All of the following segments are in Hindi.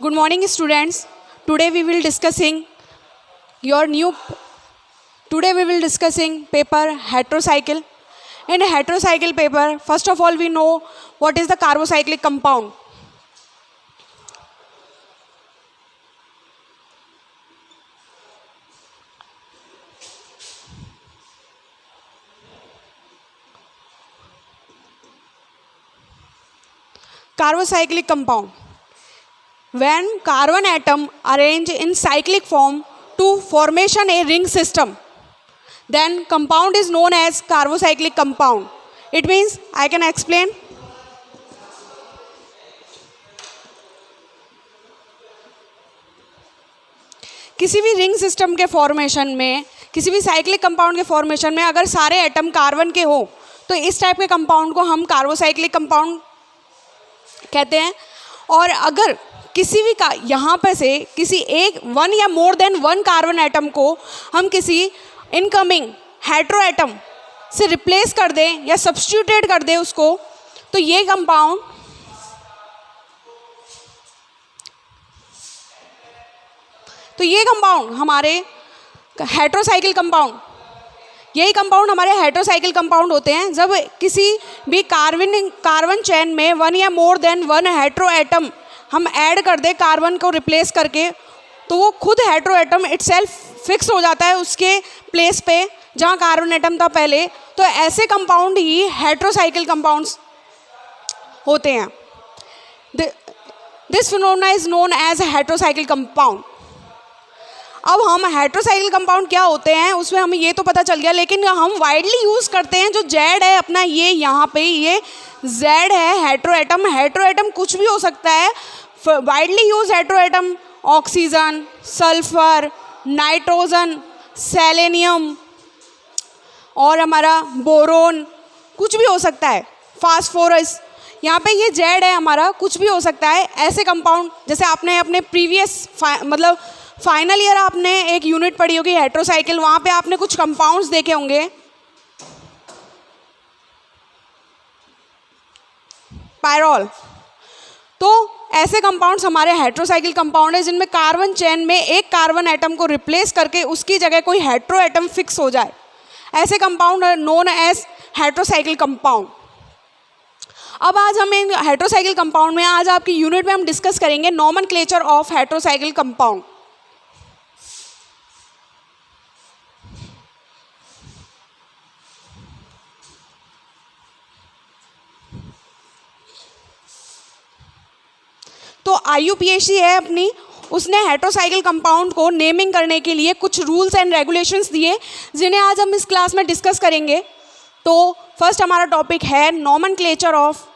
Good morning, students. Today we will discussing paper heterocycle. In a heterocycle paper, first of all we know what is the carbocyclic compound. Carbocyclic compound. When carbon atom arrange in cyclic form to formation a ring system, then compound is known as carbocyclic compound. It means, I can explain. किसी भी रिंग सिस्टम के फॉर्मेशन में, किसी भी साइक्लिक कंपाउंड के फॉर्मेशन में अगर सारे एटम कार्बन के हो तो इस टाइप के कंपाउंड को हम कार्बोसाइक्लिक कंपाउंड कहते हैं। और अगर किसी भी का यहाँ पे से किसी एक वन या more than one carbon atom को हम किसी इनकमिंग हेटेरो एटम से रिप्लेस कर दें या सब्स्टिट्यूट कर दें उसको, तो ये कंपाउंड हमारे हेटेरोसाइकिल कंपाउंड, यही कंपाउंड हमारे हेटेरोसाइकिल कंपाउंड होते हैं। जब किसी भी कार्बन चेन में वन या more than one hetero atom हम ऐड कर दें कार्बन को रिप्लेस करके, तो वो खुद हेटेरो एटम इटसेल्फ फिक्स हो जाता है उसके प्लेस पे जहाँ कार्बन एटम था पहले। तो ऐसे कंपाउंड ही हेटेरोसाइकिल कंपाउंड्स होते हैं। This phenomena is known as heterocycle compound. अब हम हेटेरोसाइकिल कंपाउंड क्या होते हैं उसमें हमें ये तो पता चल गया, लेकिन हम वाइडली यूज़ करते हैं जो जेड है अपना, ये यहाँ पे ये जेड है हेटेरो एटम कुछ भी हो सकता है। Widely use hetero atom oxygen, sulphur, nitrogen, selenium और हमारा बोरोन, कुछ भी हो सकता है, फास्फोरस। यहाँ पे ये जेड है हमारा, कुछ भी हो सकता है। ऐसे कंपाउंड जैसे आपने अपने प्रीवियस मतलब फाइनल ईयर आपने एक यूनिट पढ़ी होगी हेटेरोसाइकिल, वहाँ पे आपने कुछ कंपाउंड्स देखे होंगे, पायरोल। तो ऐसे कंपाउंड्स हमारे हेटेरोसाइकिल कंपाउंड है जिनमें कार्बन चेन में एक कार्बन एटम को रिप्लेस करके उसकी जगह कोई हेटेरो एटम फिक्स हो जाए। ऐसे compound known as heterocycle compound. अब आज हम इन हेटेरोसाइकिल कंपाउंड में, आज आपकी यूनिट में हम डिस्कस करेंगे नोमेनक्लेचर ऑफ हेटेरोसाइकिल कंपाउंड। तो IUPAC है अपनी, उसने हेटेरोसाइकिल कंपाउंड को नेमिंग करने के लिए कुछ रूल्स एंड रेगुलेशंस दिए जिन्हें आज हम इस क्लास में डिस्कस करेंगे। तो फर्स्ट हमारा टॉपिक है nomenclature of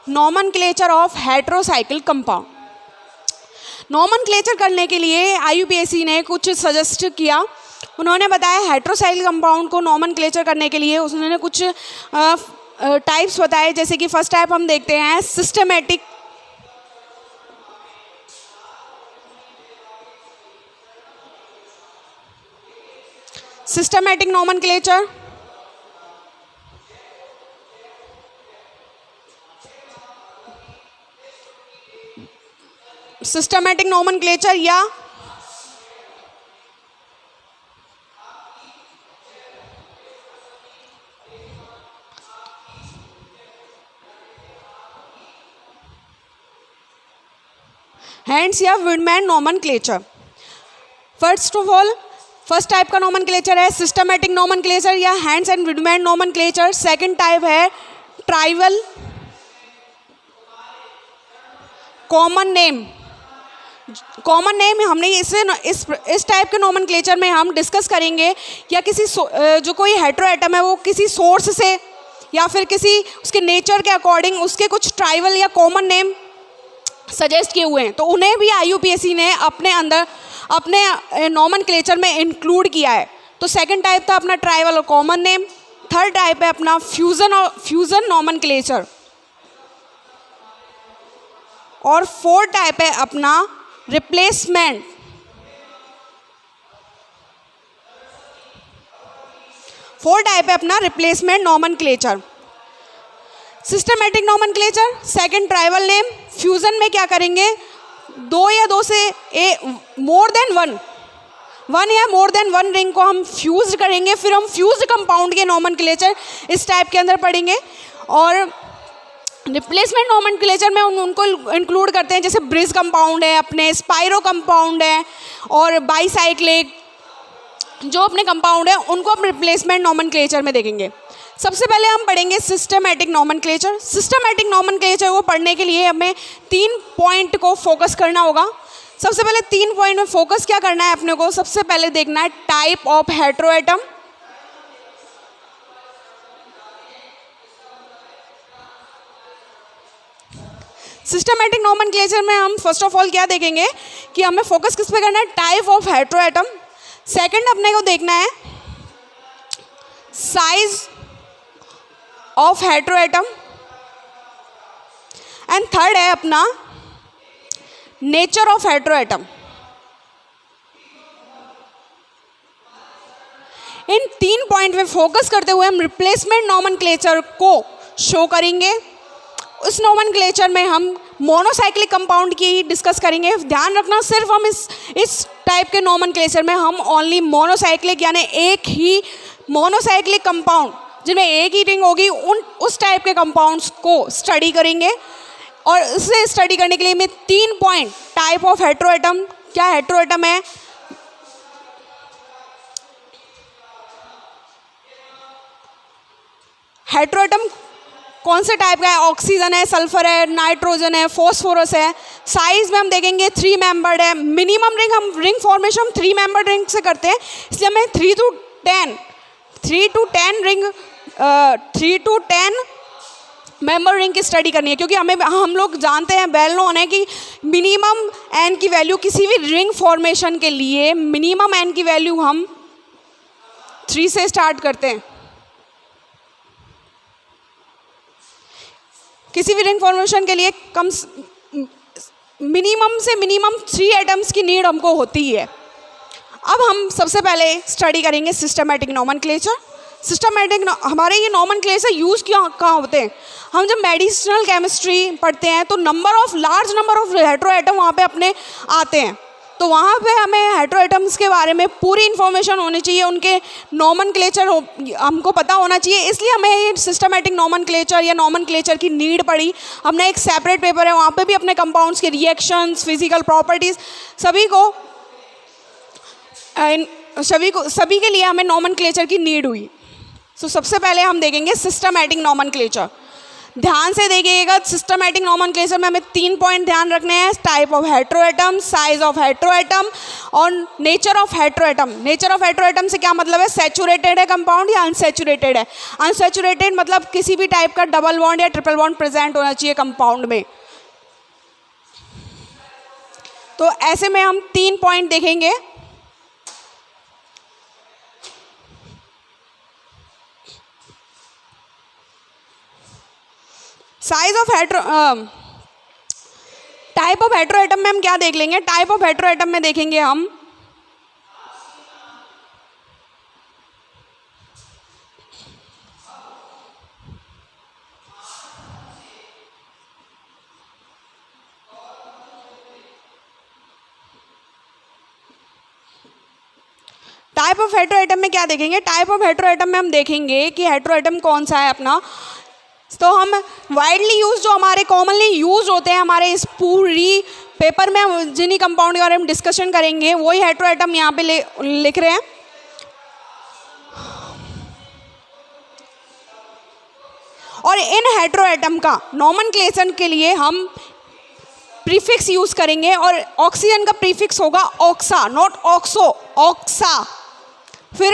nomenclature of heterocycle compound. Nomenclature करने के लिए IUPAC ने कुछ सजेस्ट किया। उन्होंने बताया हेटेरोसाइकिल कंपाउंड को नोमेनक्लेचर करने के लिए उन्होंने कुछ टाइप्स बताए। जैसे कि फर्स्ट टाइप हम देखते हैं सिस्टमैटिक नोमेनक्लेचर। सिस्टमैटिक नोमेनक्लेचर या हैंड्स या woodman nomenclature. First of all first type का नोमेनक्लेचर है सिस्टमैटिक नोमेनक्लेचर या hands and woodman nomenclature. Second type है ट्राइवल कॉमन नेम। हमने इस टाइप के नोमेनक्लेचर में हम डिस्कस करेंगे या किसी जो कोई हेटेरो एटम है वो किसी सोर्स से या फिर किसी उसके नेचर के अकॉर्डिंग उसके कुछ ट्राइवल या कॉमन नेम सजेस्ट किए हुए हैं, तो उन्हें भी IUPAC ने अपने अंदर अपने नोमेनक्लेचर में इंक्लूड किया है। तो सेकंड टाइप था अपना ट्राइवल और कॉमन नेम। थर्ड टाइप है अपना फ्यूजन नॉमेनक्लेचर, और फोर्थ टाइप है अपना रिप्लेसमेंट। फोर्थ टाइप है अपना replacement nomenclature. Systematic nomenclature, second tribal name. Fusion में क्या करेंगे, दो या दो से मोर देन वन या मोर देन वन रिंग को हम फ्यूज करेंगे, फिर हम फ्यूज कंपाउंड के नॉमेनक्लेचर इस टाइप के अंदर पढ़ेंगे। और रिप्लेसमेंट नॉमेनक्लेचर में उनको इंक्लूड करते हैं, जैसे ब्रिज कंपाउंड है, अपने स्पाइरो कंपाउंड है, और बाईसाइक्लिक जो अपने कंपाउंड है उनको हम रिप्लेसमेंट नॉमेनक्लेचर में देखेंगे। सबसे पहले हम पढ़ेंगे सिस्टमैटिक नॉमेनक्लेचर। सिस्टमैटिक नॉमेनक्लेचर को पढ़ने के लिए हमें 3 पॉइंट को फोकस करना होगा। सबसे पहले 3 पॉइंट में फोकस क्या करना है अपने को, सबसे पहले देखना है type of heteroatom, systematic nomenclature में हम फर्स्ट ऑफ ऑल क्या देखेंगे कि हमें फोकस किस पे करना है, टाइप ऑफ हेटेरोएटम। सेकंड अपने को देखना है size of heteroatom, and third है अपना nature of heteroatom. In 3 point में फोकस करते हुए हम रिप्लेसमेंट नॉमेनक्लेचर को शो करेंगे। उस नॉमेनक्लेचर में हम मोनोसाइक्लिक कंपाउंड की ही डिस्कस करेंगे। ध्यान रखना, सिर्फ हम इस टाइप के नॉमेनक्लेचर में हम ओनली मोनोसाइक्लिक यानी एक ही मोनोसाइक्लिक कंपाउंड जिनमें एक ही रिंग होगी उस टाइप के कंपाउंड्स को स्टडी करेंगे। और इसे स्टडी करने के लिए मैं 3 पॉइंट, टाइप ऑफ हेटेरोएटम, क्या हेटेरोएटम है, हेटेरोएटम कौन से टाइप का है, ऑक्सीजन है, सल्फर है, नाइट्रोजन है, फॉस्फोरस है। साइज में हम देखेंगे 3 मेंबर्ड है। मिनिमम रिंग, हम रिंग फॉर्मेशन हम 3 मेंबर्ड रिंग से करते हैं, इसलिए हमें 3 to 10 मेंबर रिंग की स्टडी करनी है, क्योंकि हम लोग जानते हैं, वेल नोन है कि मिनिमम एन की वैल्यू किसी भी रिंग फॉर्मेशन के लिए मिनिमम एन की वैल्यू हम 3 से स्टार्ट करते हैं। किसी भी रिंग फॉर्मेशन के लिए मिनिमम से मिनिमम 3 एटम्स की नीड हमको होती है। अब हम सबसे पहले स्टडी करेंगे सिस्टमैटिक नॉमेनक्लेचर। सिस्टमैटिक हमारे ये नॉमेनक्लेचर यूज़ कहाँ होते हैं, हम जब मेडिसिनल केमिस्ट्री पढ़ते हैं तो लार्ज नंबर ऑफ हेटेरोएटम वहाँ पे अपने आते हैं, तो वहाँ पे हमें हेटेरोएटम्स के बारे में पूरी इन्फॉर्मेशन होनी चाहिए, उनके नॉमेनक्लेचर हमको पता होना चाहिए। इसलिए हमें ये सिस्टमैटिक नॉमेनक्लेचर या नॉमेनक्लेचर की नीड पड़ी। हमने एक सेपरेट पेपर है, वहाँ पे भी अपने कंपाउंड्स के रिएक्शंस, फिजिकल प्रॉपर्टीज़ सभी के लिए हमें नॉमेनक्लेचर की नीड हुई। सो सबसे पहले हम देखेंगे सिस्टमैटिक नॉमेनक्लेचर। ध्यान से देखिएगा, सिस्टमैटिक नॉमेनक्लेचर में हमें 3 पॉइंट ध्यान रखने हैं, type of heteroatom, size of heteroatom और nature of heteroatom. Nature of heteroatom से क्या मतलब है, सैचुरेटेड है कंपाउंड या अनसैचुरेटेड है। अनसैचुरेटेड मतलब किसी भी टाइप का डबल बॉन्ड या ट्रिपल बॉन्ड प्रेजेंट होना चाहिए कंपाउंड में। तो ऐसे में हम 3 पॉइंट देखेंगे। Size of type of heteroatom में हम क्या देख लेंगे, टाइप ऑफ हेटेरोएटम में देखेंगे हम टाइप ऑफ हेटेरोएटम में क्या देखेंगे, टाइप ऑफ हेटेरोएटम में हम देखेंगे कि हेटेरोएटम कौन सा है अपना। तो हम वाइडली यूज जो हमारे कॉमनली यूज होते हैं हमारे इस पूरी पेपर में जिन्हीं कंपाउंड के बारे में डिस्कशन करेंगे वही हेटेरोएटम यहाँ पे लिख रहे हैं। और इन हेटेरोएटम का नॉमेनक्लेचर के लिए हम प्रीफिक्स यूज करेंगे और ऑक्सीजन का प्रीफिक्स होगा ऑक्सा, नॉट ऑक्सो, ऑक्सा। फिर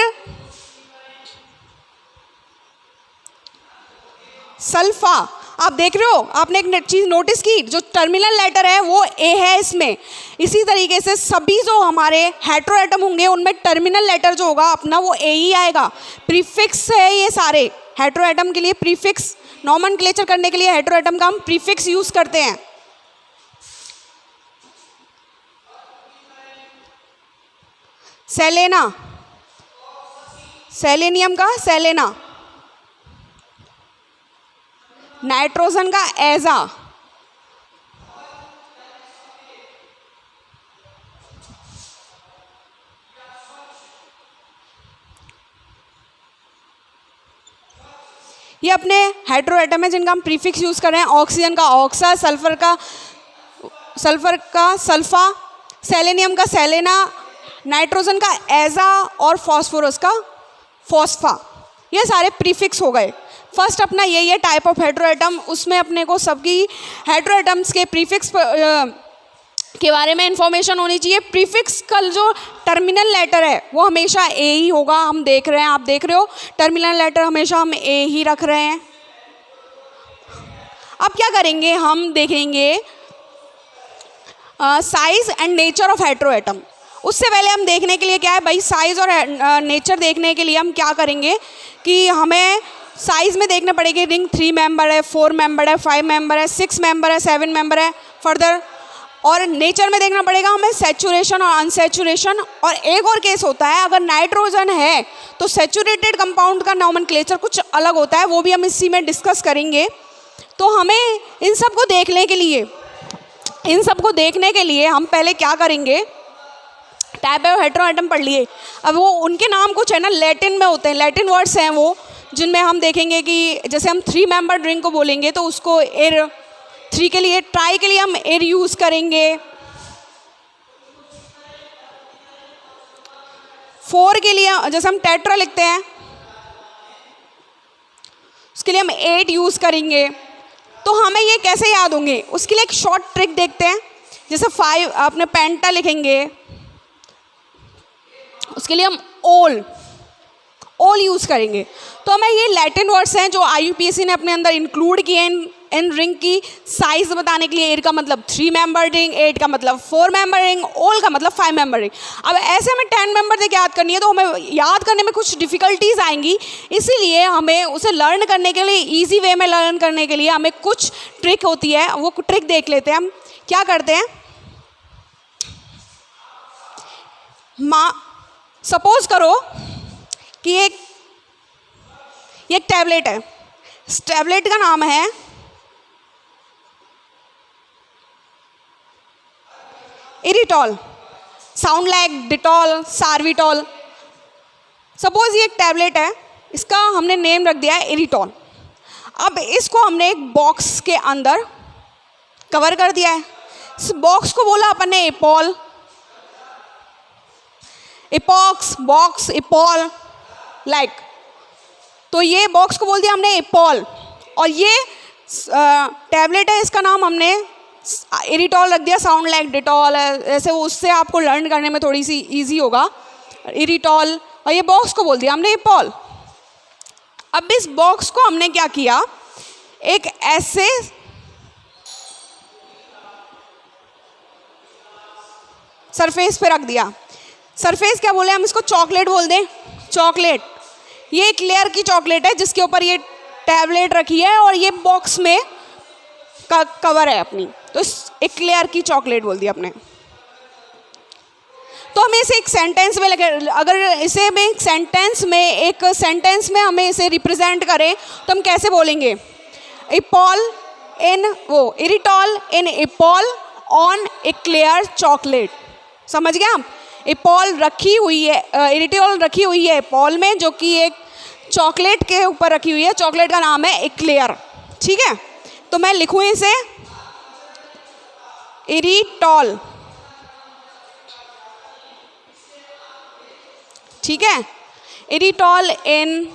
सल्फा, आप देख रहे हो, आपने एक चीज़ नोटिस की, जो टर्मिनल लेटर है वो ए है इसमें। इसी तरीके से सभी जो हमारे हेटेरो एटम होंगे उनमें टर्मिनल लेटर जो होगा अपना वो ए ही आएगा। प्रीफिक्स है ये सारे हेटेरो एटम के लिए, प्रीफिक्स नॉमेनक्लेचर करने के लिए हेटेरो एटम का हम प्रीफिक्स यूज करते हैं। सेलेना, सेलेनियम का सेलेना, नाइट्रोजन का एजा, ये अपने हेटेरो एटम है जिनका हम प्रीफिक्स यूज कर रहे हैं। ऑक्सीजन का ऑक्सा, सल्फर का सल्फा, सेलेनियम का सेलेना, नाइट्रोजन का एजा और फॉस्फोरस का फॉस्फा। ये सारे प्रीफिक्स हो गए। फर्स्ट अपना ये टाइप ऑफ हेटेरो एटम, उसमें अपने को सबकी हेटेरो एटम्स के प्रीफिक्स के बारे में इंफॉर्मेशन होनी चाहिए। प्रीफिक्स का जो टर्मिनल लेटर है वो हमेशा ए ही होगा। हम देख रहे हैं, आप देख रहे हो टर्मिनल लेटर हमेशा हम ए ही रख रहे हैं। अब क्या करेंगे, हम देखेंगे size and nature of hetero atom. उससे पहले हम देखने के लिए क्या है भाई, साइज और नेचर देखने के लिए हम क्या करेंगे कि हमें साइज में देखना पड़ेगा। रिंग 3 मेंबर है, 4 मेंबर है, 5 मेंबर है, 6 मेंबर है, 7 मेंबर है फर्दर। और नेचर में देखना पड़ेगा हमें सैचुरेशन और अनसैचुरेशन। और एक और केस होता है, अगर नाइट्रोजन है तो सैचुरेटेड कंपाउंड का नॉमेनक्लेचर कुछ अलग होता है, वो भी हम इसी में डिस्कस करेंगे। तो हमें इन सब को देखने के लिए हम पहले क्या करेंगे, टाइप ऑफ हेटेरो एटम पढ़ लिए। अब वो उनके नाम कुछ है ना लैटिन में होते हैं, लैटिन वर्ड्स हैं वो, जिनमें हम देखेंगे कि जैसे हम 3 मेंबर रिंग को बोलेंगे तो उसको एर, 3 के लिए ट्राई के लिए हम एर यूज करेंगे, 4 के लिए जैसे हम टेट्रा लिखते हैं उसके लिए हम 8 यूज करेंगे। तो हमें ये कैसे याद होंगे, उसके लिए एक शॉर्ट ट्रिक देखते हैं। जैसे 5 अपने पेंटा लिखेंगे, उसके लिए हम ओल यूज करेंगे। तो हमें ये लैटिन वर्ड्स हैं जो IUPAC ने अपने अंदर इंक्लूड किए इन रिंग की साइज बताने के लिए। एर का मतलब 3 मेंबर रिंग, 8 का मतलब 4 मेंबर रिंग, ओल का मतलब 5 मेंबर रिंग। अब ऐसे हमें 10 मेंबर तक याद करनी है तो हमें याद करने में कुछ डिफ़िकल्टीज आएंगी, इसीलिए हमें उसे लर्न करने के लिए, ईजी वे में लर्न करने के लिए हमें कुछ ट्रिक होती है, वो ट्रिक देख लेते हैं। हम क्या करते हैं, सपोज करो कि एक टैबलेट है, इस टैबलेट का नाम है इरिटॉल, साउंड लाइक डिटॉल, सार्विटॉल। सपोज ये एक टैबलेट है, इसका हमने नेम रख दिया है इरिटॉल। अब इसको हमने एक बॉक्स के अंदर कवर कर दिया है। इस बॉक्स को बोला अपन ने एपॉल, एपॉक्स, बॉक्स, एपॉल लाइक। तो ये बॉक्स को बोल दिया हमने एपॉल, और ये टैबलेट है, इसका नाम हमने इरिटॉल रख दिया, साउंड लाइक डिटॉल है, ऐसे उससे आपको लर्न करने में थोड़ी सी इजी होगा, इरिटॉल। और ये बॉक्स को बोल दिया हमने एपॉल। अब इस बॉक्स को हमने क्या किया, एक ऐसे सरफेस पे रख दिया। सरफेस क्या बोले हम इसको, चॉकलेट बोल दें, चॉकलेट। ये एक लेयर की चॉकलेट है जिसके ऊपर ये टैबलेट रखी है और ये बॉक्स में कवर है अपनी, तो एक लेयर की चॉकलेट बोल दिया अपने। तो हमें इसे एक सेंटेंस में अगर इसे में एक सेंटेंस में हमें इसे रिप्रेजेंट करें तो हम कैसे बोलेंगे, एपॉल इन इरिटॉल इन एपॉल ऑन ए क्लियर चॉकलेट। समझ गया हम, एपॉल रखी हुई है, इरिटॉल रखी हुई है एपॉल में, जो कि एक चॉकलेट के ऊपर रखी हुई है, चॉकलेट का नाम है एक्लेयर। ठीक है, तो मैं लिखूँ इसे इरिटॉल, ठीक है, इरिटॉल इन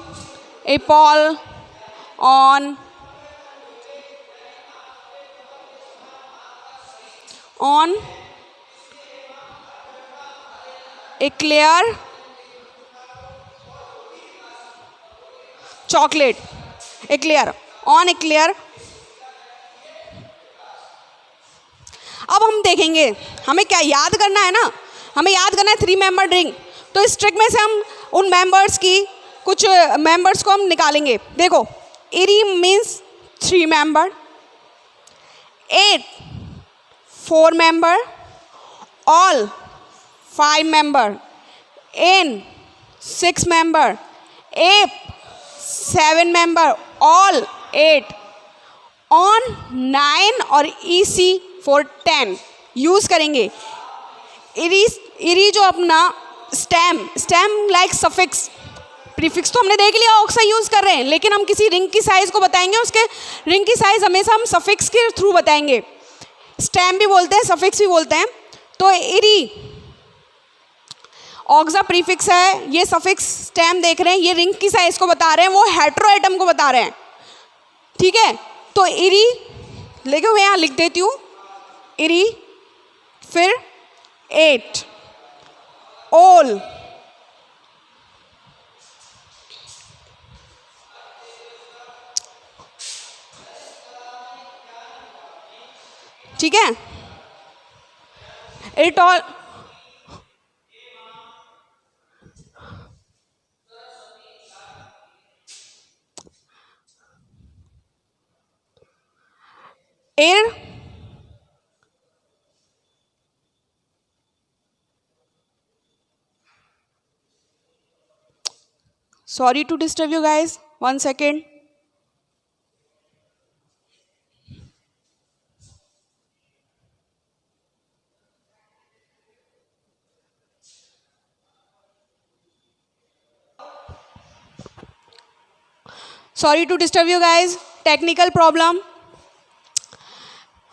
एपॉल on eclair chocolate, eclair on eclair हम देखेंगे, हमें क्या याद करना है ना, हमें याद करना है 3 मेंबर रिंग। तो इस ट्रिक में से हम उन मेंबर्स की कुछ मेंबर्स को हम निकालेंगे। देखो इरी मीन्स 3 मेंबर, 8 4 मेंबर, ऑल 5 मेंबर, एन 6 मेंबर, एप 7 मेंबर, ऑल 8, ऑन 9 और ई सी फॉर 10 यूज़ करेंगे। इरी जो अपना स्टेम लाइक सफिक्स, प्रीफिक्स तो हमने देख लिया ऑक्सा यूज़ कर रहे हैं, लेकिन हम किसी रिंग की साइज़ को बताएंगे, उसके रिंग की साइज़ हमेशा हम सफिक्स के थ्रू बताएंगे। स्टेम भी बोलते हैं, सफिक्स भी बोलते हैं। तो इरी ऑक्सा प्रीफिक्स है, ये सफिक्स स्टेम देख रहे हैं, ये रिंग की साइज़ को बता रहे हैं, वो हेटेरोएटम को बता रहे हैं। ठीक है, तो इरी लेके मैं यहाँ लिख देती हूँ, इरी फिर 8 ऑल, ठीक है, it all, air sorry to disturb you guys, 1 second. Sorry to disturb you guys, technical problem.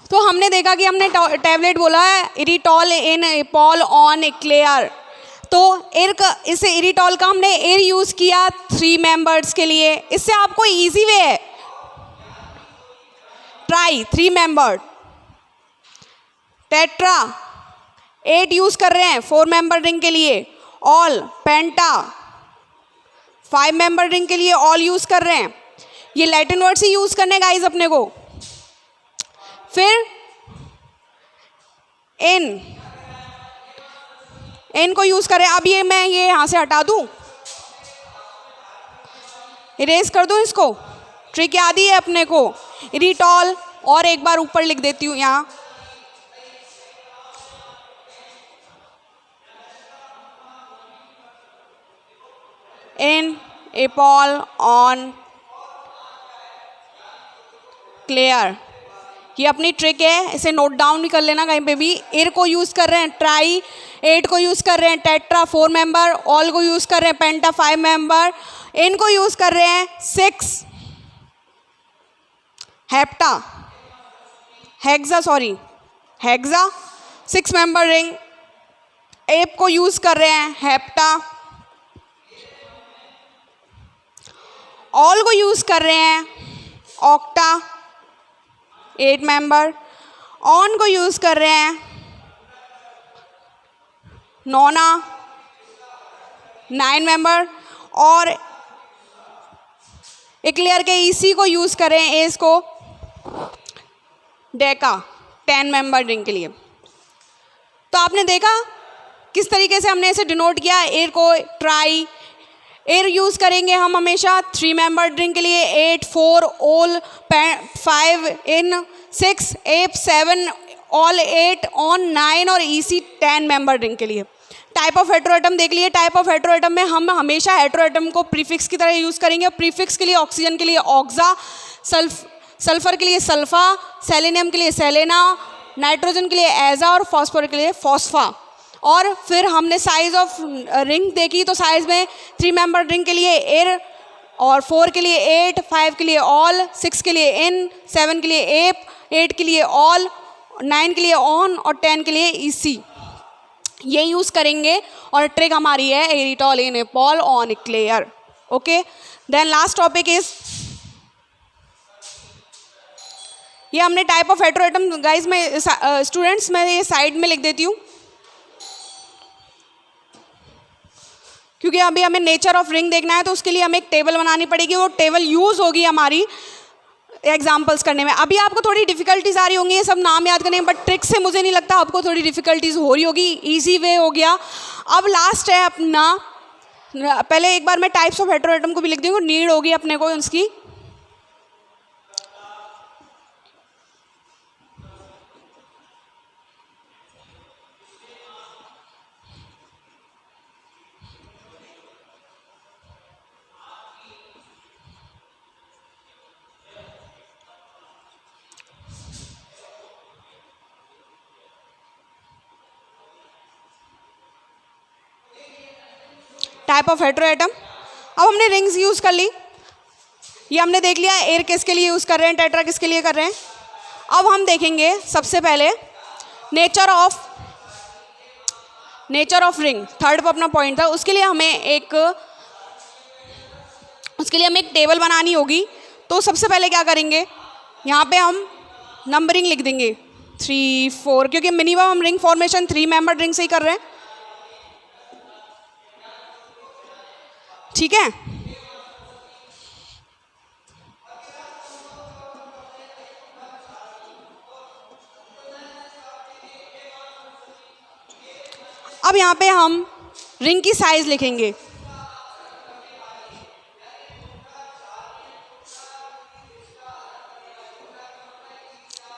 तो हमने देखा कि हमने टैबलेट बोला है इरिटॉल इन एपॉल ऑन एक्लेयर, तो इससे इरिटॉल का हमने एयर यूज़ किया 3 मेंबर्स के लिए। इससे आपको इजी वे है, ट्राई 3 मेंबर, टेट्रा 8 यूज़ कर रहे हैं 4 मेंबर रिंग के लिए, ऑल पेंटा 5 मेंबर रिंग के लिए ऑल यूज़ कर रहे हैं। ये लैटिन वर्ड्स ही यूज़ करने गाइस अपने को। फिर एन को यूज़ करें। अब ये मैं ये यहाँ से हटा दूँ, इरेज कर दूँ इसको, ट्रिक याद ही है अपने को, इरिटॉल, और एक बार ऊपर लिख देती हूँ यहाँ, इन एपॉल ऑन क्लियर। ये अपनी ट्रिक है, इसे नोट डाउन भी कर लेना कहीं पे भी। एर को यूज़ कर रहे हैं, ट्राई 8 को यूज़ कर रहे हैं, टेट्रा 4 मेंबर, ऑल को यूज़ कर रहे हैं, पेंटा 5 मेंबर, इन को यूज़ कर रहे हैं 6 हेक्सा 6 मेंबर रिंग, एप को यूज़ कर रहे हैं हेप्टा, ऑल को यूज़ कर रहे हैं ऑक्टा 8 मेंबर, ऑन को यूज़ कर रहे हैं नोना 9 मेंबर, और एक्लियर के ईसी को यूज़ कर रहे हैं एस को डेका 10 मेंबर रिंग के लिए। तो आपने देखा किस तरीके से हमने इसे डिनोट किया। एयर को ट्राई, एयर यूज़ करेंगे हम हमेशा 3 मेंबर रिंग के लिए, 8 4 ऑल 5 इन 6 8 7 ऑल 8 ऑन 9 और ईसी 10 मेंबर रिंग के लिए। टाइप ऑफ हेटेरोएटम देख लिए। टाइप ऑफ हेटेरोएटम में हम हमेशा हेटेरोएटम को प्रीफिक्स की तरह यूज़ करेंगे। प्रीफिक्स के लिए ऑक्सीजन के लिए ऑक्सा, सल्फर के लिए सल्फा, सेलेनियम के लिए सेलेना, नाइट्रोजन के लिए एजा और फॉस्फोरस के लिए फॉस्फा। और फिर हमने साइज़ ऑफ रिंग देखी, तो साइज़ में 3 मेंबर रिंग के लिए एयर, और 4 के लिए 8, 5 के लिए ऑल, 6 के लिए इन, 7 के लिए एप, 8 के लिए ऑल, 9 के लिए ऑन और 10 के लिए ईसी। ये यूज़ करेंगे और ट्रिक हमारी है एरिटॉल इन एपॉल on eclair. Okay, then last topic is, ये हमने टाइप ऑफ हेटेरोएटम गाइस में स्टूडेंट्स मैं ये साइड में लिख देती हूँ, क्योंकि अभी हमें नेचर ऑफ रिंग देखना है, तो उसके लिए हमें एक टेबल बनानी पड़ेगी। वो टेबल यूज़ होगी हमारी एग्जाम्पल्स करने में। अभी आपको थोड़ी डिफिकल्टीज आ रही होंगी ये सब नाम याद करने में, बट ट्रिक से मुझे नहीं लगता आपको थोड़ी डिफिकल्टीज हो रही होगी, इजी वे हो गया। अब लास्ट है अपना, पहले एक बार मैं टाइप्स ऑफ हेटेरोएटम को भी लिख दूँगी, नीड होगी अपने को उसकी। Type of heteroatom. अब हमने रिंग्स यूज़ कर ली, ये हमने देख लिया एयर किसके लिए यूज़ कर रहे हैं, टेट्रा किसके लिए कर रहे हैं। अब हम देखेंगे सबसे पहले नेचर ऑफ रिंग, थर्ड पर अपना पॉइंट था। उसके लिए हमें एक टेबल बनानी होगी। तो सबसे पहले क्या करेंगे, यहाँ पे हम नंबरिंग लिख देंगे 3 4, क्योंकि मिनिमम हम रिंग फॉर्मेशन 3 मेंबर रिंग से ही कर रहे हैं, ठीक है। अब यहाँ पे हम रिंग की साइज लिखेंगे।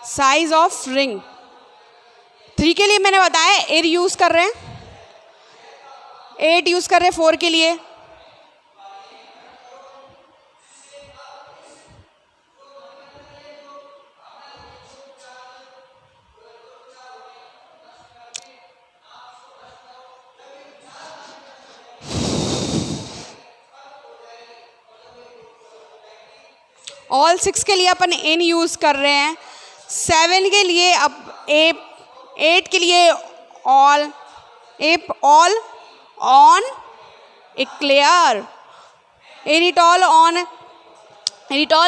साइज ऑफ रिंग 3 के लिए मैंने बताया 8 यूज कर रहे हैं, 8 यूज कर रहे हैं 4 के लिए। ऑल 6 के लिए अपन इन यूज़ कर रहे हैं, 7 के लिए अब 8 के लिए ऑल ऑन इक्लेयर, एरिटॉल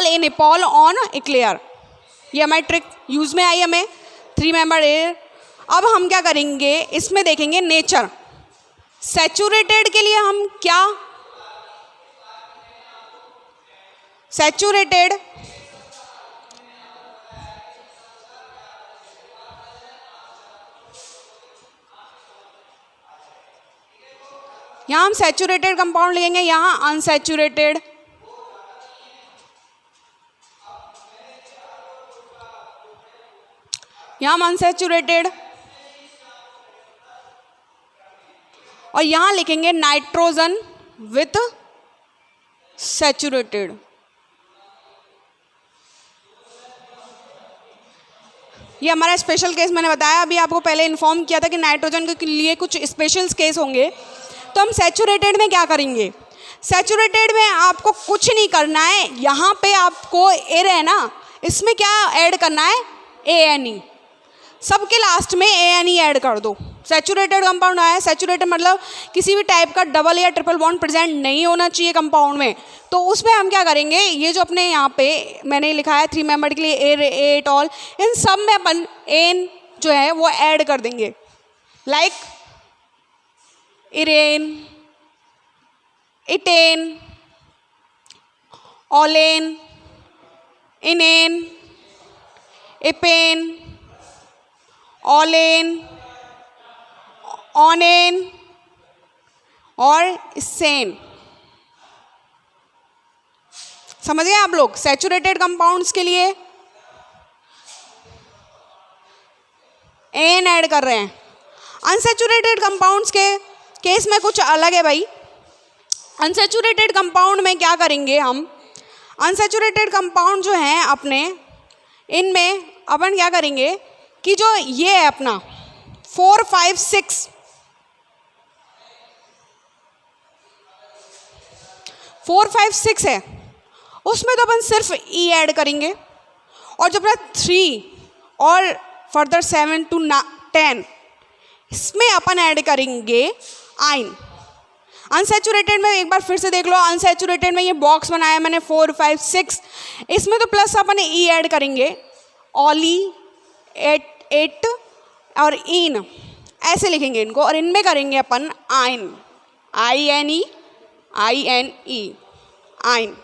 इन इपॉल ऑन इक्लेयर। ये हमारी ट्रिक यूज़ में आई हमें 3 मेंबर एयर। अब हम क्या करेंगे, इसमें देखेंगे नेचर। सैचुरेटेड के लिए हम क्या, सैचुरेटेड यहाँ हम सैचुरेटेड कंपाउंड लिखेंगे, यहाँ अनसैचुरेटेड। यहाँ हम अनसैचुरेटेड, और यहाँ लिखेंगे नाइट्रोजन विथ सैचुरेटेड। ये हमारा स्पेशल केस मैंने बताया, अभी आपको पहले इन्फॉर्म किया था कि नाइट्रोजन के लिए कुछ स्पेशल केस होंगे। तो हम सैचुरेटेड में क्या करेंगे, सैचुरेटेड में आपको कुछ नहीं करना है, यहाँ पे आपको एयर है ना, इसमें क्या ऐड करना है, ANE। सबके लास्ट में ANE ऐड कर दो। सैचुरेटेड कंपाउंड आया, सैचुरेटेड मतलब किसी भी टाइप का डबल या ट्रिपल बॉन्ड प्रेजेंट नहीं होना चाहिए कंपाउंड में। तो उसमें हम क्या करेंगे, ये जो अपने यहाँ पे मैंने लिखा है 3 मेंबर के लिए एट ऑल, इन सब में अपन एन जो है वो ऐड कर देंगे, लाइक इरेन, इटेन, ऑलेन, इनेन, इपेन, ऑलेन, ऑनेन और सेन। समझ गए आप लोग। सैचुरेटेड कंपाउंड्स के लिए एन ऐड कर रहे हैं। अनसैचुरेटेड कंपाउंड्स के केस में कुछ अलग है भाई। अनसैचुरेटेड कंपाउंड में क्या करेंगे हम, अनसैचुरेटेड कंपाउंड जो हैं अपने, इनमें अपन क्या करेंगे कि जो ये है अपना 4 5 6 4 5 6 है, उसमें तो अपन सिर्फ ई ऐड करेंगे, और जब 3 और फर्दर 7 to 10 इसमें अपन ऐड करेंगे आइन। अनसैचुरेटेड में एक बार फिर से देख लो, अनसैचुरेटेड में ये बॉक्स बनाया मैंने 4 5 6, इसमें तो प्लस अपन ई ऐड करेंगे, ऑली, एट और इन ऐसे लिखेंगे इनको, और इनमें करेंगे अपन आइन, INE आइन।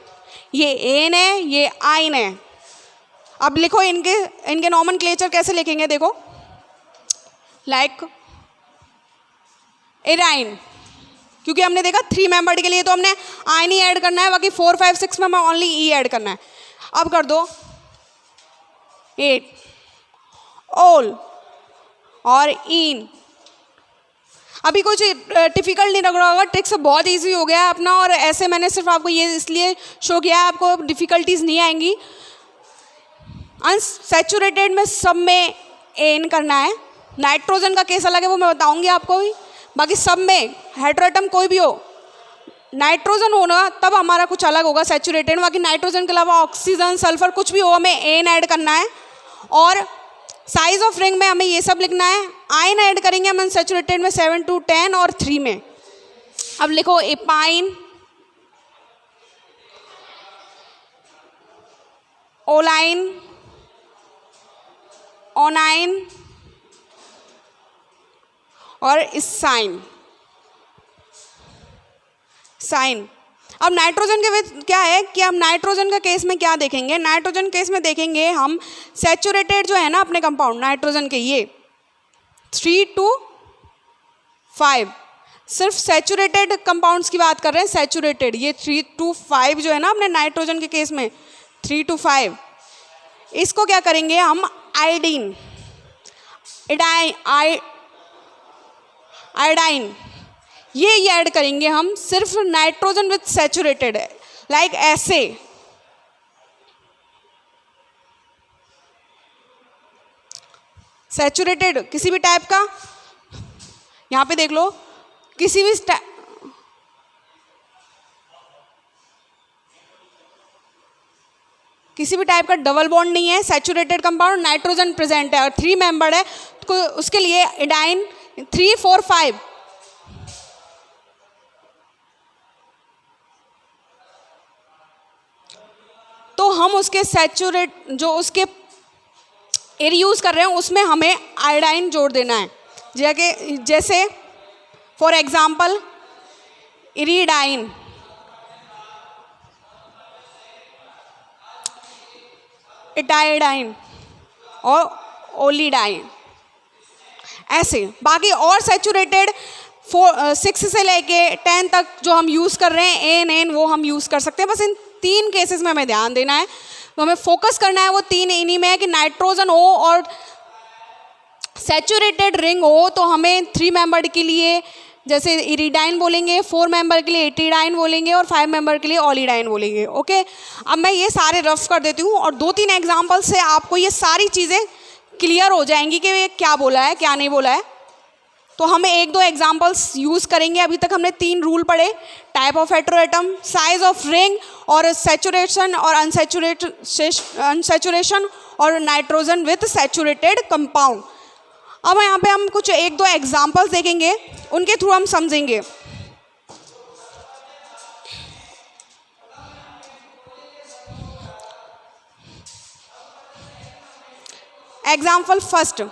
ये एन है, ये आइन है, अब लिखो इनके नॉमेनक्लेचर कैसे लिखेंगे, देखो लाइक एराइन, क्योंकि हमने देखा 3 मेंबर्ड के लिए तो हमने आयन ही ऐड करना है, बाकी 4, 5, 6 में हमें ओनली ई ऐड करना है। अब कर दो 8 ऑल और इन। अभी कुछ डिफिकल्ट नहीं लग रहा होगा, ट्रिक्स बहुत इजी हो गया है अपना, और ऐसे मैंने सिर्फ आपको ये इसलिए शो किया है, आपको डिफिकल्टीज नहीं आएंगी। अनसैचुरेटेड में सब में एन करना है। नाइट्रोजन का केस अलग है, वो मैं बताऊंगी आपको भी। बाकी सब में हेटेरोएटम कोई भी हो, नाइट्रोजन होना तब हमारा कुछ अलग होगा सैचुरेटेड। बाकी नाइट्रोजन के अलावा ऑक्सीजन, सल्फर कुछ भी हो, हमें एन ऐड करना है। और साइज ऑफ रिंग में हमें ये सब लिखना है। आयन ऐड करेंगे हम अनसैचुरेटेड में 7 to 10 और 3 में। अब लिखो एपाइन, ओलाइन, ओनाइन और इसाइन, साइन। अब नाइट्रोजन के क्या है कि हम नाइट्रोजन का केस में क्या देखेंगे, नाइट्रोजन केस में देखेंगे हम सैचुरेटेड जो है ना अपने कंपाउंड नाइट्रोजन के, ये 3 to 5, सिर्फ सैचुरेटेड कंपाउंड्स की बात कर रहे हैं। सैचुरेटेड ये 3 to 5 जो है ना अपने नाइट्रोजन के केस में 3 to 5, इसको क्या करेंगे हम आयोडीन, आयोडाइन ये ऐड करेंगे हम सिर्फ नाइट्रोजन विथ सैचुरेटेड है, लाइक ऐसे। सैचुरेटेड किसी भी टाइप का, यहाँ पे देख लो किसी भी टाइप का डबल बॉन्ड नहीं है, सैचुरेटेड कंपाउंड, नाइट्रोजन प्रेजेंट है और 3 मेंबर्ड है, तो उसके लिए एडाइन 3, 4, 5। तो हम उसके सैचुरेट जो उसके एयर यूज़ कर रहे हैं उसमें हमें आयोडाइन जोड़ देना है। जैसे फॉर एग्जांपल इरिडाइन, इटाइडाइन और ओलिडाइन, ऐसे। बाकी और सैचुरेटेड 6 से लेके 10 तक जो हम यूज़ कर रहे हैं एन वो हम यूज़ कर सकते हैं। बस इन 3 केसेस में हमें ध्यान देना है, तो हमें फोकस करना है वो 3 इन्हीं में है कि नाइट्रोजन हो और सैचुरेटेड रिंग हो। तो हमें 3 मेंबर के लिए जैसे इरिडाइन बोलेंगे, 4 मेंबर के लिए एटिडाइन बोलेंगे और 5 मेंबर के लिए ओलिडाइन बोलेंगे। ओके, अब मैं ये सारे रफ कर देती हूँ और 2-3 एग्जाम्पल से आपको ये सारी चीज़ें क्लियर हो जाएंगी कि ये क्या बोला है क्या नहीं बोला है। तो हमें 1-2 एग्जाम्पल्स यूज़ करेंगे। अभी तक हमने 3 रूल पढ़े, type of heteroatom, size of ring और सैचुरेशन और अनसैचुरेशन और नाइट्रोजन विथ सैचुरेटेड कंपाउंड। अब यहाँ पे हम कुछ 1-2 एग्जाम्पल्स देखेंगे, उनके थ्रू हम समझेंगे। एग्जाम्पल फर्स्ट,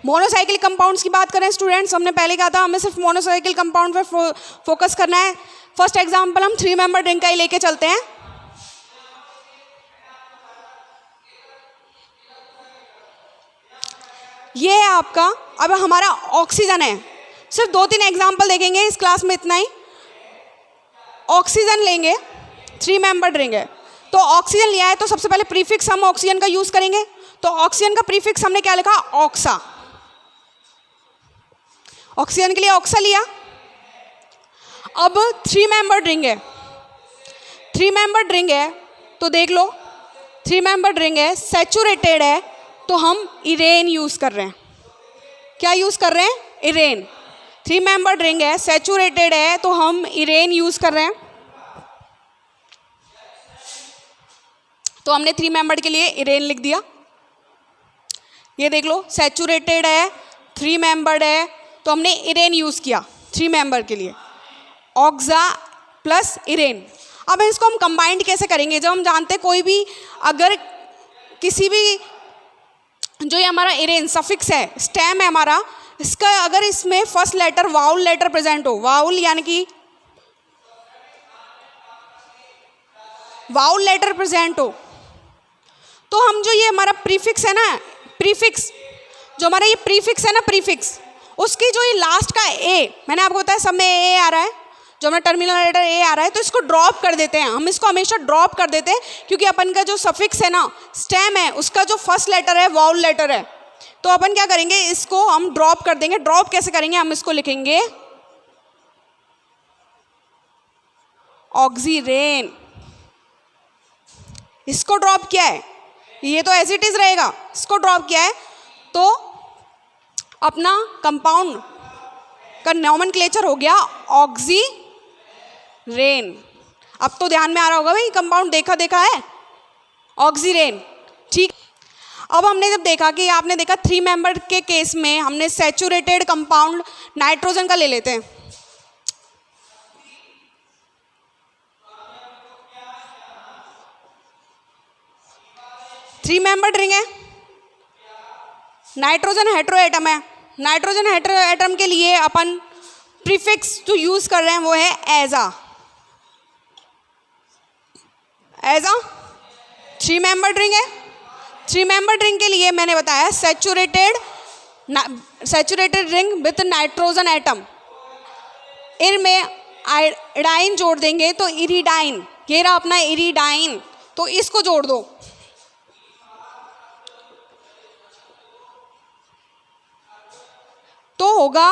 मोनोसाइकिल कंपाउंड्स की बात करें स्टूडेंट्स, हमने पहले कहा था हमें सिर्फ मोनोसाइकिल कंपाउंड पर फोकस करना है। फर्स्ट एग्जांपल हम 3 मेंबर रिंग का ही लेके चलते हैं। ये है आपका, अब हमारा ऑक्सीजन है। सिर्फ 2-3 एग्जांपल देखेंगे इस क्लास में, इतना ही। ऑक्सीजन लेंगे, 3 मेंबर रिंग है, तो ऑक्सीजन लिया है तो सबसे पहले प्रीफिक्स हम ऑक्सीजन का यूज करेंगे। तो ऑक्सीजन का प्रीफिक्स हमने क्या लिखा, ऑक्सा। ऑक्सीजन के लिए ऑक्सा लिया। अब 3 मेंबर्ड रिंग है, 3 मेंबर्ड रिंग है तो देख लो 3 मेंबर्ड रिंग है, सैचुरेटेड है, तो हम इरेन यूज कर रहे हैं। क्या यूज कर रहे हैं, इरेन। 3 मेंबर्ड रिंग है, सैचुरेटेड है, तो हम इरेन यूज कर रहे हैं। तो हमने 3 मेंबर्ड के लिए इरेन लिख दिया। ये देख लो सैचुरेटेड है, 3 मेंबर्ड है, तो हमने इरेन यूज़ किया 3 मेंबर के लिए, ऑक्सा प्लस इरेन। अब इसको हम कंबाइंड कैसे करेंगे, जब हम जानते हैं कोई भी अगर किसी भी जो ये हमारा इरेन सफिक्स है, स्टेम है हमारा, इसका अगर इसमें first letter vowel letter present हो, वाउल यानी कि वाउल लेटर प्रेजेंट हो, तो हम जो ये हमारा प्रीफिक्स है ना, प्रीफिक्स जो हमारा ये प्रीफिक्स है ना, प्रीफिक्स उसकी जो ये लास्ट का ए, मैंने आपको बताया सब में ए आ रहा है, जो हमारा टर्मिनल लेटर ए आ रहा है, तो इसको ड्रॉप कर देते हैं हम, इसको हमेशा ड्रॉप कर देते हैं क्योंकि अपन का जो सफिक्स है ना, स्टेम है, उसका जो फर्स्ट लेटर है वाउल लेटर है। तो अपन क्या करेंगे, इसको हम ड्रॉप कर देंगे। ड्रॉप कैसे करेंगे, हम इसको लिखेंगे ऑक्सीरेन। इसको ड्रॉप किया है, ये तो एज इट इज रहेगा, इसको ड्रॉप किया है तो अपना कंपाउंड का नोमेनक्लेचर हो गया ऑक्सीरेन। अब तो ध्यान में आ रहा होगा भाई, कंपाउंड देखा देखा है, ऑक्सीरेन। ठीक, अब हमने जब देखा कि आपने देखा 3 मेंबर के केस में हमने सैचुरेटेड कंपाउंड नाइट्रोजन का ले लेते हैं। थ्री मेंबर्ड रिंग है, नाइट्रोजन हेटेरो एटम है। नाइट्रोजन हेटेरो एटम के लिए अपन प्रीफिक्स जो यूज कर रहे हैं वो है एजा। एजा 3 मेंबर्ड रिंग है। 3 मेंबर्ड रिंग के लिए मैंने बताया saturated ring with nitrogen atom. इन में आयोडाइन जोड़ देंगे तो इरिडाइन, ये रहा अपना इरिडाइन, तो इसको जोड़ दो। तो होगा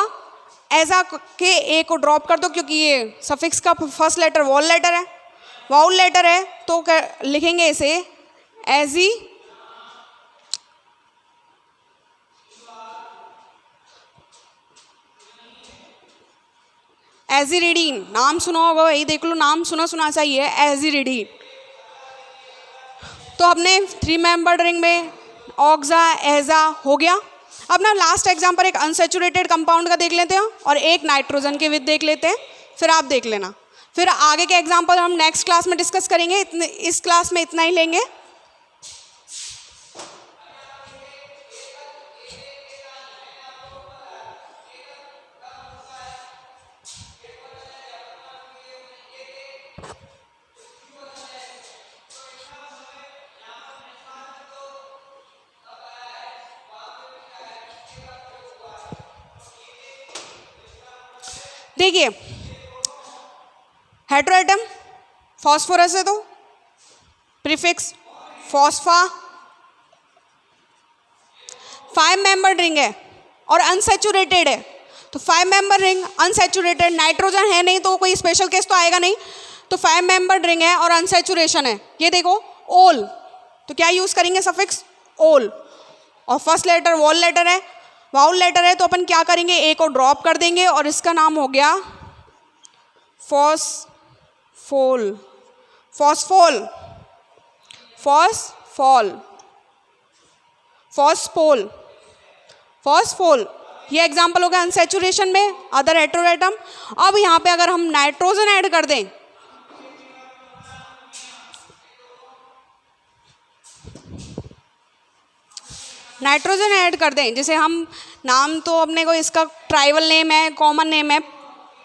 एजा के ए को ड्रॉप कर दो क्योंकि ये सफिक्स का फर्स्ट लेटर वाउल लेटर है, वाउल लेटर है तो लिखेंगे इसे एजी एजिरिडीन। नाम सुना होगा वही, देख लो नाम सुना सुना सा ही है, एजिरिडीन। तो अपने 3 मेंबर्ड रिंग में ऑक्सा एजा हो गया। अब ना लास्ट एग्जाम्पल एक अनसैचुरेटेड कंपाउंड का देख लेते हैं और एक नाइट्रोजन के विद देख लेते हैं, फिर आप देख लेना। फिर आगे के एग्जाम्पल हम नेक्स्ट क्लास में डिस्कस करेंगे, इस क्लास में इतना ही लेंगे। देखिए हेटेरो एटम फॉस्फोरस है तो प्रीफिक्स फॉस्फा। 5 मेंबर्ड रिंग है और अनसैचुरेटेड है, तो 5 मेंबर रिंग अनसैचुरेटेड, नाइट्रोजन है नहीं तो कोई स्पेशल केस तो आएगा नहीं, तो 5 मेंबर्ड रिंग है और अनसैचुरेशन है। ये देखो ओल, तो क्या यूज करेंगे सफिक्स ओल, और फर्स्ट लेटर वाउल लेटर है, वाउल लेटर है तो अपन क्या करेंगे, ए को ड्रॉप कर देंगे और इसका नाम हो गया फॉस्फोल। फॉस्फोल फॉस्फोल फॉस्फोल फॉस्फोल, ये एग्जाम्पल हो गया अनसैचुरेशन में अदर हेटेरो एटम। अब यहाँ पे अगर हम नाइट्रोजन ऐड कर दें, नाइट्रोजन ऐड कर दें, जैसे हम नाम तो अपने को इसका ट्राइबल नेम है, कॉमन नेम है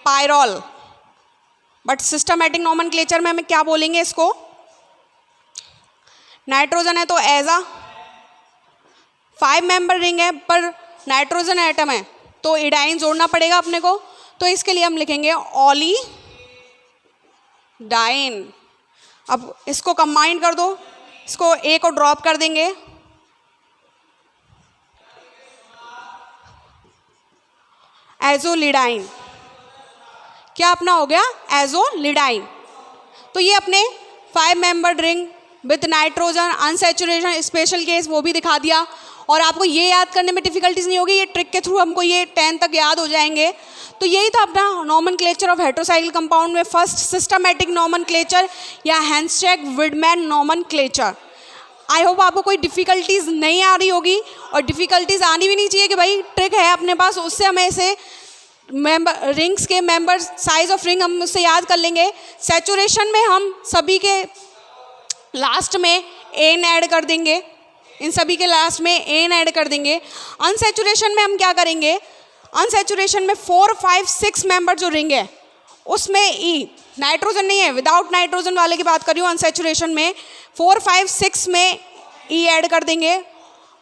पायरोल, बट सिस्टमैटिक नोमेनक्लेचर में हमें क्या बोलेंगे इसको, नाइट्रोजन है तो एजा। 5 मेंबर रिंग है पर नाइट्रोजन एटम है तो इडाइन जोड़ना पड़ेगा अपने को, तो इसके लिए हम लिखेंगे ऑली डाइन। अब इसको कंबाइन कर दो, इसको ए को ड्रॉप कर देंगे, एजोलिडाइन। क्या अपना हो गया एजोलिडाइन। तो ये अपने 5 membered ring with nitrogen unsaturation special case वो भी दिखा दिया, और आपको ये याद करने में डिफिकल्टीज नहीं होगी, ये ट्रिक के थ्रू हमको ये 10 तक याद हो जाएंगे। तो यही था अपना नोमेनक्लेचर ऑफ हेटेरोसाइक्लिक कंपाउंड में फर्स्ट सिस्टमैटिक नोमेनक्लेचर या हैंसचेक विडमैन नोमेनक्लेचर। आई होप आपको कोई डिफ़िकल्टीज़ नहीं आ रही होगी, और डिफ़िकल्टीज़ आनी भी नहीं चाहिए कि भाई ट्रिक है अपने पास, उससे हमें ऐसे मेंबर रिंग्स के मेंबर साइज ऑफ रिंग हम उससे याद कर लेंगे। सैचुरेशन में हम सभी के लास्ट में एन ऐड कर देंगे, इन सभी के लास्ट में एन ऐड कर देंगे। अनसैचुरेशन में हम क्या करेंगे, अनसैचुरेशन में 4, 5, 6 मेंबर जो रिंग है उसमें ई, नाइट्रोजन नहीं है, विदाउट नाइट्रोजन वाले की बात कर रही हूँ। अनसैचुरेशन में 4, 5, 6 में ई ऐड कर देंगे,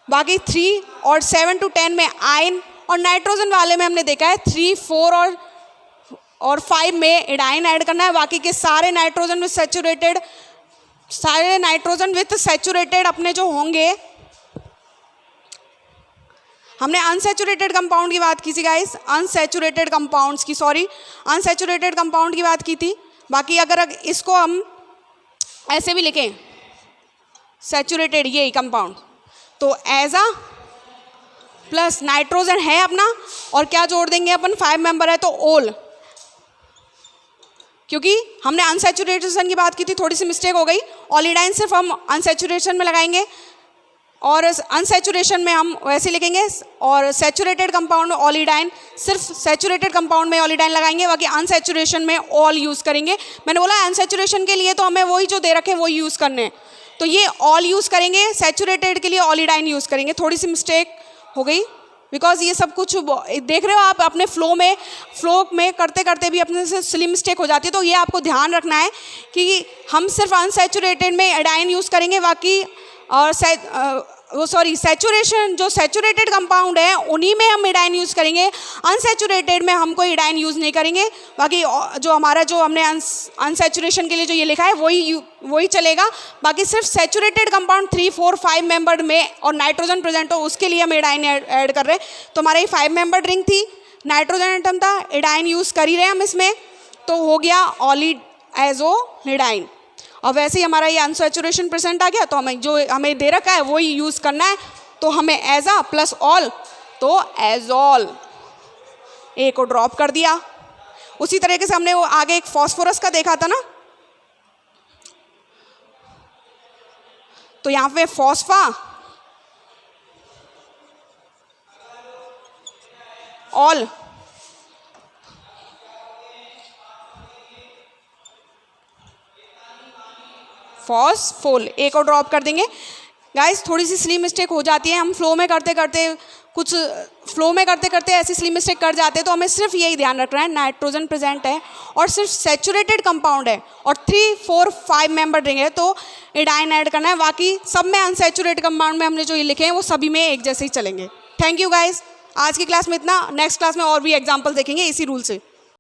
बाकी 3 और 7 to 10 में आयन, और नाइट्रोजन वाले में हमने देखा है 3, 4 और 5 में एडाइन ऐड करना है। बाकी के सारे नाइट्रोजन विथ सैचुरेटेड, सारे नाइट्रोजन विथ सैचुरेटेड अपने जो होंगे, हमने अनसैचुरेटेड कंपाउंड की बात की थी गाइस, अनसैचुरेटेड कंपाउंड्स की, सॉरी अनसैचुरेटेड कंपाउंड की बात की थी। बाकी अगर इसको हम ऐसे भी लिखें सैचुरेटेड ये कंपाउंड, तो एजा प्लस नाइट्रोजन है अपना, और क्या जोड़ देंगे अपन, 5 मेंबर है तो ओल, क्योंकि हमने अनसैचुरेशन की बात की थी, थोड़ी सी मिस्टेक हो गई। ऑलिडाइन सिर्फ हम अनसैचुरेशन में लगाएंगे और अनसैचुरेशन में हम वैसे लिखेंगे, और सैचुरेटेड कंपाउंड में ऑलिडाइन सिर्फ सैचुरेटेड कंपाउंड में ऑलिडाइन लगाएंगे, बाकी अनसैचुरेशन में ऑल यूज़ करेंगे। मैंने बोला अनसैचुरेशन के लिए तो हमें वही जो दे रखे वही यूज़ करने हैं, तो ये ऑल यूज़ करेंगे, सैचुरेटेड के लिए ऑलिडाइन यूज़ करेंगे। थोड़ी सी मिस्टेक हो गई बिकॉज ये सब कुछ देख रहे हो आप अपने फ्लो में करते करते भी अपने से सिली मिस्टेक हो जाती है, तो ये आपको ध्यान रखना है कि हम सिर्फ अनसैचुरेटेड में एडाइन यूज़ करेंगे, बाकी और सैचुरेशन जो सैचुरेटेड कंपाउंड है उन्हीं में हम एडाइन यूज़ करेंगे, अनसैचुरेटेड में हम कोई एडाइन यूज़ नहीं करेंगे। बाकी जो हमारा जो हमने अनसैचुरेशन के लिए जो ये लिखा है वही चलेगा, बाकी सिर्फ सैचुरेटेड कंपाउंड 3, 4, 5 मेंबर्ड में और नाइट्रोजन प्रेजेंट हो उसके लिए हम एडाइन ऐड कर रहे हैं। तो हमारा ये 5 मेंबर्ड रिंग थी, नाइट्रोजन एटम था, एडाइन यूज़ कर ही रहे हैं हम इसमें, तो हो गया ऑलिडाइजोनिडाइन। और वैसे ही हमारा ये अनसैचुरेशन प्रेजेंट आ गया, तो हमें जो हमें दे रखा है वही यूज़ करना है, तो हमें एजा प्लस ऑल, तो एजॉल, ए को ड्रॉप कर दिया। उसी तरीके से हमने वो आगे एक फॉस्फोरस का देखा था ना, तो यहाँ पे फॉस्फा ऑल, फॉस्फोल, ए को ड्रॉप कर देंगे। गाइस थोड़ी सी स्ली मिस्टेक हो जाती है, हम फ्लो में करते करते ऐसी स्ली मिस्टेक कर जाते हैं, तो हमें सिर्फ यही ध्यान रखना है नाइट्रोजन प्रेजेंट है और सिर्फ सैचुरेटेड कंपाउंड है और 3, 4, 5 मेंबर रिंग है, तो एडाइन ऐड करना है। बाकी सब में अनसैचुरेटेड कंपाउंड में हमने जो ये लिखे हैं वो सभी में एक जैसे ही चलेंगे। थैंक यू गाइस, आज की क्लास में इतना, नेक्स्ट क्लास में और भी एग्जाम्पल देखेंगे इसी रूल से।